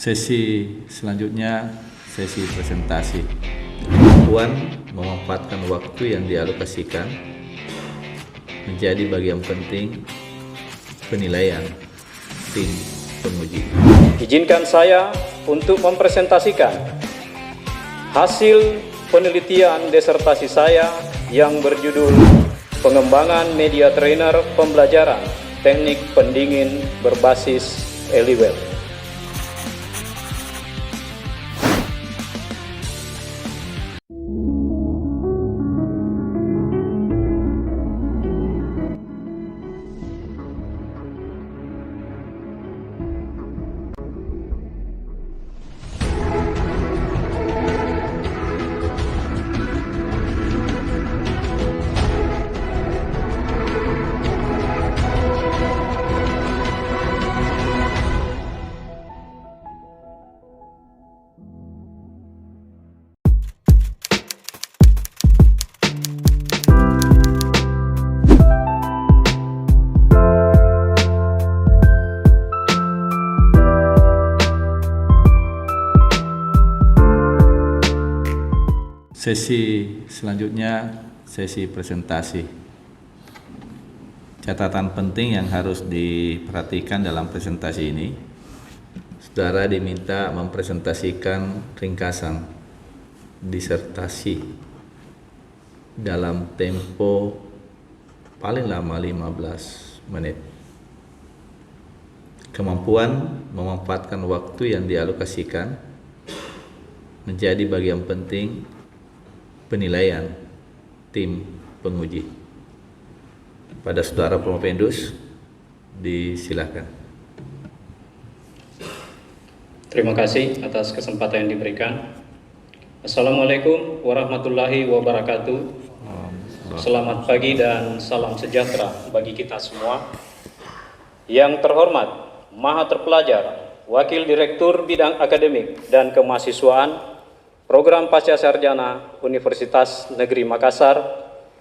Sesi selanjutnya, sesi presentasi. Kemampuan memanfaatkan waktu yang dialokasikan menjadi bagian penting penilaian tim penguji. Izinkan saya untuk mempresentasikan hasil penelitian disertasi saya yang berjudul Pengembangan Media Trainer Pembelajaran Teknik Pendingin Berbasis Eliwell. Sesi selanjutnya, sesi presentasi. Catatan penting yang harus diperhatikan dalam presentasi ini, saudara diminta mempresentasikan ringkasan disertasi dalam tempo paling lama 15 menit. Kemampuan memanfaatkan waktu yang dialokasikan menjadi bagian penting penilaian tim penguji. Pada saudara Promopendus, disilakan. Terima kasih atas kesempatan yang diberikan. Assalamualaikum warahmatullahi wabarakatuh. Selamat pagi dan salam sejahtera bagi kita semua. Yang terhormat Maha Terpelajar, Wakil Direktur Bidang Akademik dan Kemahasiswaan Program Pasca Sarjana Universitas Negeri Makassar,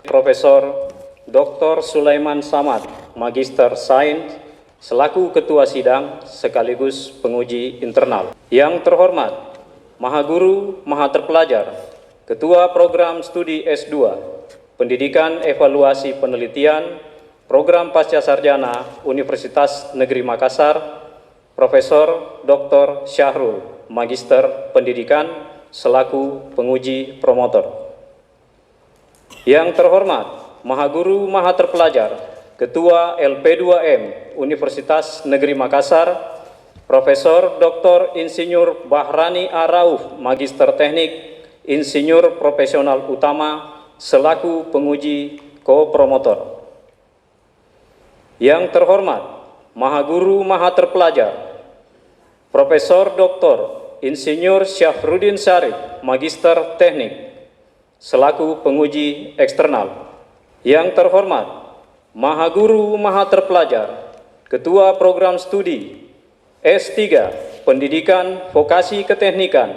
Profesor Dr. Sulaiman Samad, Magister Sains, selaku Ketua Sidang sekaligus penguji internal. Yang terhormat Maha Guru, Maha Terpelajar, Ketua Program Studi S2, Pendidikan Evaluasi Penelitian, Program Pasca Sarjana Universitas Negeri Makassar, Profesor Dr. Syahrul, Magister Pendidikan, selaku penguji promotor. Yang terhormat Maha Guru Maha Terpelajar, Ketua LP2M Universitas Negeri Makassar, Profesor Dr. Insinyur Bahrani Arauf, Magister Teknik, Insinyur Profesional Utama, selaku penguji co-promotor. Yang terhormat Maha Guru Maha Terpelajar, Profesor Dr. Insinyur Syafruddin Syarif, Magister Teknik, selaku penguji eksternal. Yang terhormat Maha Guru Maha Terpelajar, Ketua Program Studi S3 Pendidikan Vokasi Keteknikan,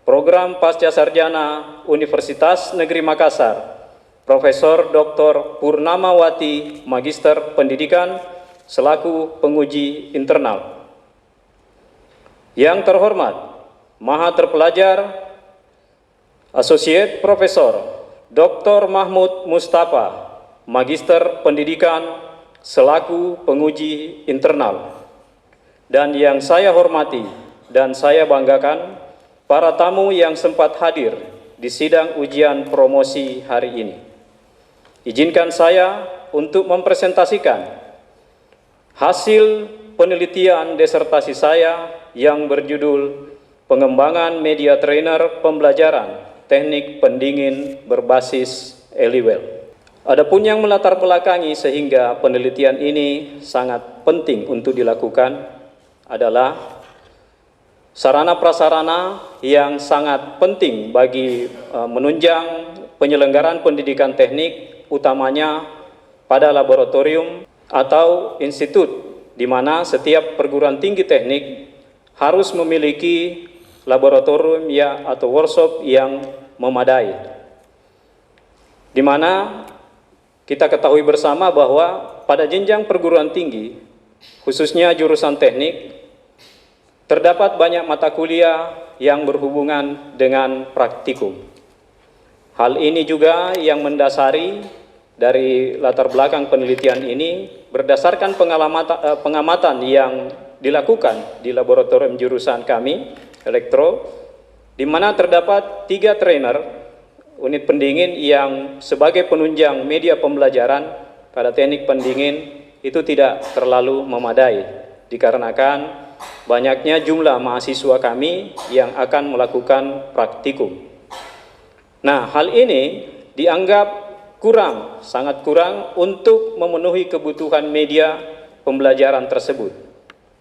Program Pasca Sarjana Universitas Negeri Makassar, Profesor Dr. Purnamawati, Magister Pendidikan, selaku penguji internal. Yang terhormat Maha Terpelajar Associate Profesor Dr. Mahmud Mustafa, Magister Pendidikan, selaku penguji internal. Dan yang saya hormati dan saya banggakan, para tamu yang sempat hadir di sidang ujian promosi hari ini. Izinkan saya untuk mempresentasikan hasil penelitian disertasi saya yang berjudul Pengembangan Media Trainer Pembelajaran Teknik Pendingin Berbasis Eliwell. Adapun yang melatar belakangi sehingga penelitian ini sangat penting untuk dilakukan adalah sarana prasarana yang sangat penting bagi menunjang penyelenggaraan pendidikan teknik, utamanya pada laboratorium atau institut, di mana setiap perguruan tinggi teknik harus memiliki laboratorium atau workshop yang memadai. Di mana kita ketahui bersama bahwa pada jenjang perguruan tinggi, khususnya jurusan teknik, terdapat banyak mata kuliah yang berhubungan dengan praktikum. Hal ini juga yang mendasari dari latar belakang penelitian ini berdasarkan pengamatan yang dilakukan di laboratorium jurusan kami, elektro, di mana terdapat 3 trainer unit pendingin yang sebagai penunjang media pembelajaran pada teknik pendingin itu tidak terlalu memadai, dikarenakan banyaknya jumlah mahasiswa kami yang akan melakukan praktikum. Nah, hal ini dianggap kurang, sangat kurang untuk memenuhi kebutuhan media pembelajaran tersebut.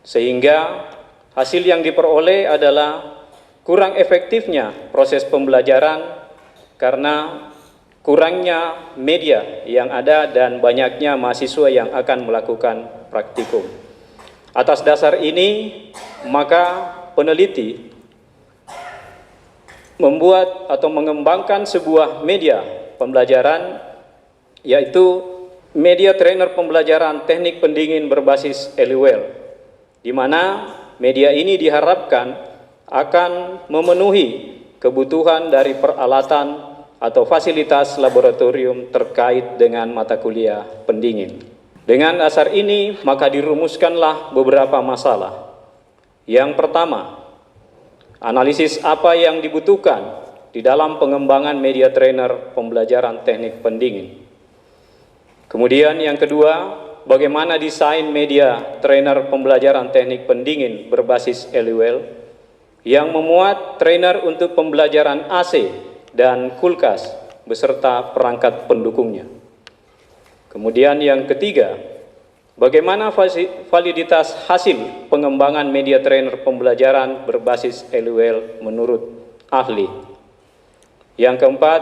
Sehingga hasil yang diperoleh adalah kurang efektifnya proses pembelajaran karena kurangnya media yang ada dan banyaknya mahasiswa yang akan melakukan praktikum. Atas dasar ini, maka peneliti membuat atau mengembangkan sebuah media pembelajaran, yaitu media trainer pembelajaran teknik pendingin berbasis LUL, di mana media ini diharapkan akan memenuhi kebutuhan dari peralatan atau fasilitas laboratorium terkait dengan mata kuliah pendingin. Dengan dasar ini, maka dirumuskanlah beberapa masalah. Yang pertama, analisis apa yang dibutuhkan di dalam pengembangan media trainer pembelajaran teknik pendingin. Kemudian yang kedua, bagaimana desain media trainer pembelajaran teknik pendingin berbasis LUL yang memuat trainer untuk pembelajaran AC dan kulkas beserta perangkat pendukungnya. Kemudian yang ketiga, bagaimana validitas hasil pengembangan media trainer pembelajaran berbasis LUL menurut ahli. Yang keempat,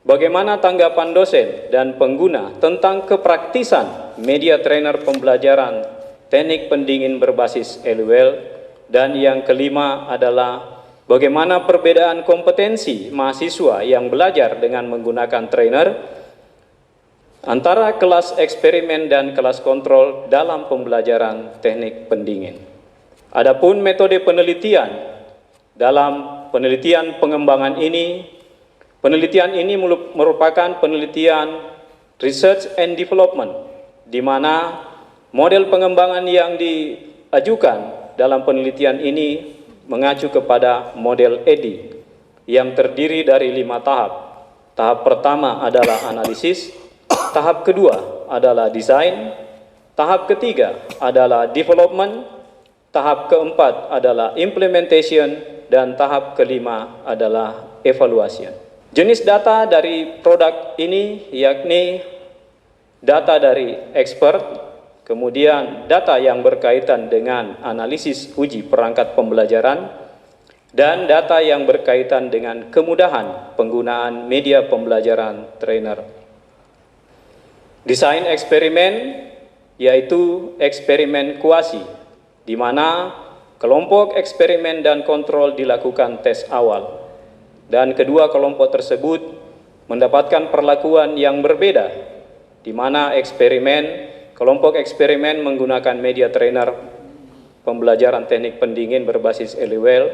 bagaimana tanggapan dosen dan pengguna tentang kepraktisan media trainer pembelajaran teknik pendingin berbasis LUL. Dan yang kelima adalah bagaimana perbedaan kompetensi mahasiswa yang belajar dengan menggunakan trainer antara kelas eksperimen dan kelas kontrol dalam pembelajaran teknik pendingin. Adapun metode penelitian, dalam penelitian pengembangan ini, penelitian ini merupakan penelitian research and development, di mana model pengembangan yang diajukan dalam penelitian ini mengacu kepada model EDI yang terdiri dari 5 tahap. Tahap pertama adalah analisis, tahap kedua adalah desain, tahap ketiga adalah development, tahap keempat adalah implementation, dan tahap kelima adalah evaluation. Jenis data dari produk ini yakni data dari expert, kemudian data yang berkaitan dengan analisis uji perangkat pembelajaran, dan data yang berkaitan dengan kemudahan penggunaan media pembelajaran trainer. Desain eksperimen yaitu eksperimen kuasi, di mana kelompok eksperimen dan kontrol dilakukan tes awal, dan kedua kelompok tersebut mendapatkan perlakuan yang berbeda, di mana kelompok eksperimen menggunakan media trainer pembelajaran teknik pendingin berbasis LUL,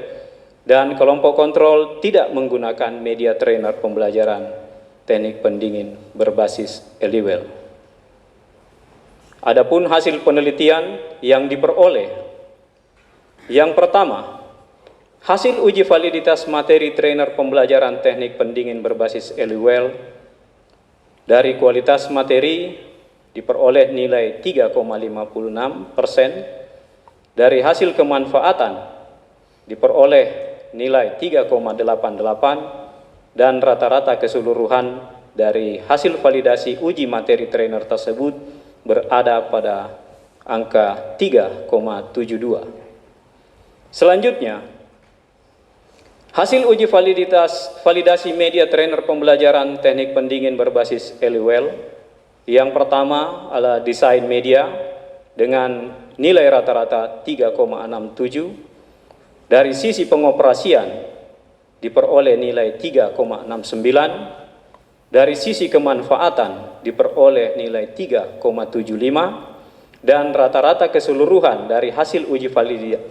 dan kelompok kontrol tidak menggunakan media trainer pembelajaran teknik pendingin berbasis LUL. Adapun hasil penelitian yang diperoleh, yang pertama, hasil uji validitas materi trainer pembelajaran teknik pendingin berbasis LUL dari kualitas materi diperoleh nilai 3,56%, dari hasil kemanfaatan diperoleh nilai 3,88, dan rata-rata keseluruhan dari hasil validasi uji materi trainer tersebut berada pada angka 3,72. Selanjutnya, hasil uji validasi media trainer pembelajaran teknik pendingin berbasis LUL. Yang pertama adalah desain media dengan nilai rata-rata 3,67. Dari sisi pengoperasian diperoleh nilai 3,69. Dari sisi kemanfaatan diperoleh nilai 3,75. dan rata-rata keseluruhan dari hasil uji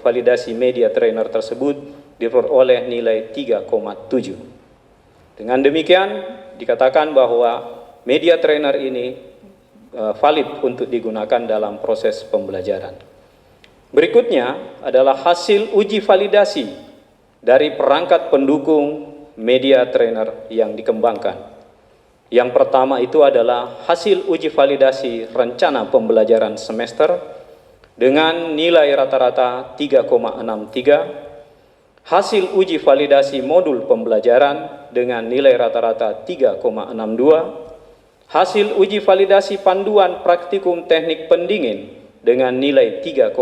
validasi media trainer tersebut diperoleh nilai 3,7. Dengan demikian dikatakan bahwa media trainer ini valid untuk digunakan dalam proses pembelajaran. Berikutnya adalah hasil uji validasi dari perangkat pendukung media trainer yang dikembangkan. Yang pertama itu adalah hasil uji validasi rencana pembelajaran semester dengan nilai rata-rata 3,63, hasil uji validasi modul pembelajaran dengan nilai rata-rata 3,62, hasil uji validasi panduan praktikum teknik pendingin dengan nilai 3,6,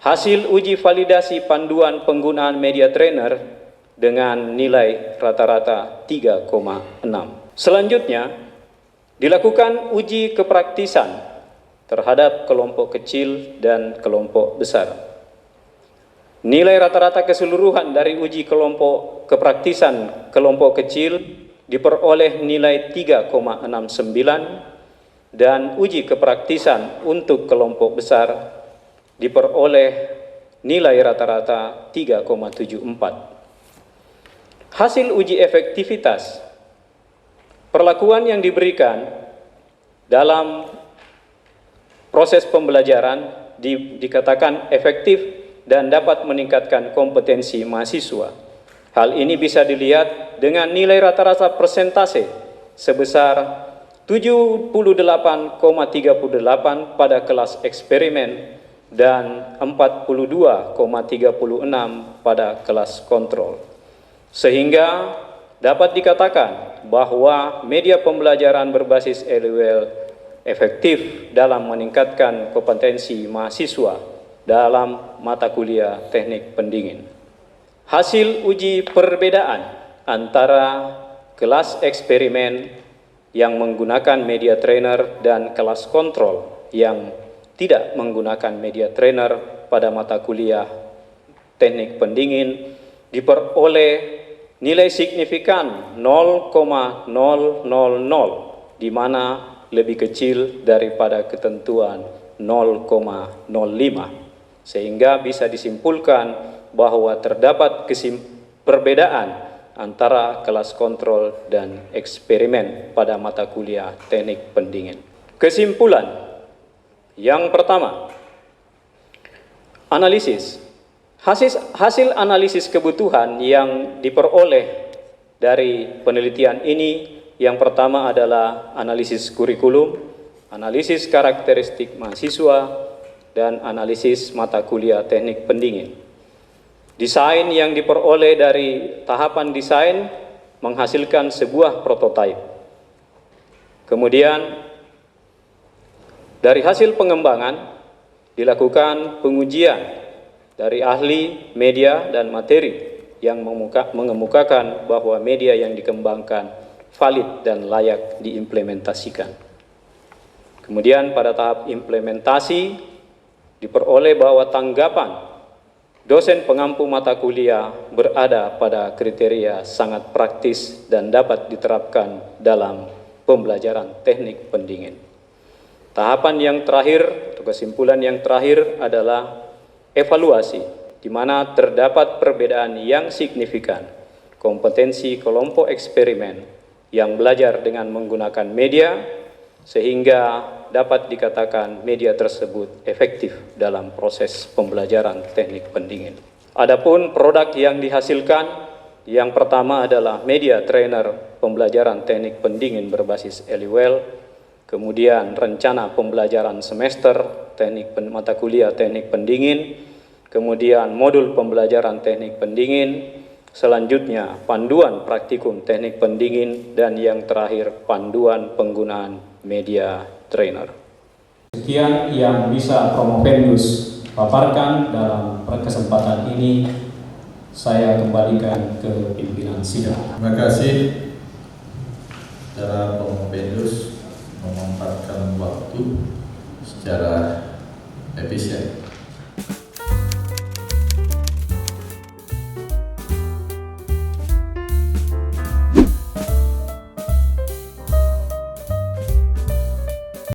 hasil uji validasi panduan penggunaan media trainer dengan nilai rata-rata 3,6. Selanjutnya, dilakukan uji kepraktisan terhadap kelompok kecil dan kelompok besar. Nilai rata-rata keseluruhan dari uji kelompok kepraktisan kelompok kecil diperoleh nilai 3,69 dan uji kepraktisan untuk kelompok besar diperoleh nilai rata-rata 3,74. Hasil uji efektivitas perlakuan yang diberikan dalam proses pembelajaran dikatakan efektif dan dapat meningkatkan kompetensi mahasiswa. Hal ini bisa dilihat dengan nilai rata-rata persentase sebesar 78,38 pada kelas eksperimen dan 42,36 pada kelas kontrol. Sehingga dapat dikatakan bahwa media pembelajaran berbasis LUL efektif dalam meningkatkan kompetensi mahasiswa dalam mata kuliah teknik pendingin. Hasil uji perbedaan antara kelas eksperimen yang menggunakan media trainer dan kelas kontrol yang tidak menggunakan media trainer pada mata kuliah teknik pendingin diperoleh nilai signifikan 0,000, di mana lebih kecil daripada ketentuan 0,05, sehingga bisa disimpulkan bahwa terdapat perbedaan antara kelas kontrol dan eksperimen pada mata kuliah teknik pendingin. Kesimpulan yang pertama, analisis. Hasil analisis kebutuhan yang diperoleh dari penelitian ini yang pertama adalah analisis kurikulum, analisis karakteristik mahasiswa, dan analisis mata kuliah teknik pendingin. Desain yang diperoleh dari tahapan desain menghasilkan sebuah prototipe. Kemudian dari hasil pengembangan dilakukan pengujian dari ahli, media, dan materi yang mengemukakan bahwa media yang dikembangkan valid dan layak diimplementasikan. Kemudian pada tahap implementasi diperoleh bahwa tanggapan dosen pengampu mata kuliah berada pada kriteria sangat praktis dan dapat diterapkan dalam pembelajaran teknik pendingin. Tahapan yang terakhir atau kesimpulan yang terakhir adalah evaluasi, di mana terdapat perbedaan yang signifikan kompetensi kelompok eksperimen yang belajar dengan menggunakan media, sehingga dapat dikatakan media tersebut efektif dalam proses pembelajaran teknik pendingin. Adapun produk yang dihasilkan, yang pertama adalah media trainer pembelajaran teknik pendingin berbasis LUL, kemudian rencana pembelajaran semester teknik mata kuliah teknik pendingin, kemudian modul pembelajaran teknik pendingin, selanjutnya panduan praktikum teknik pendingin, dan yang terakhir panduan penggunaan media trainer. Sekian yang bisa Promovendus paparkan dalam kesempatan ini. Saya kembalikan ke pimpinan sidang. Terima kasih secara Promovendus memanfaatkan waktu secara efisien.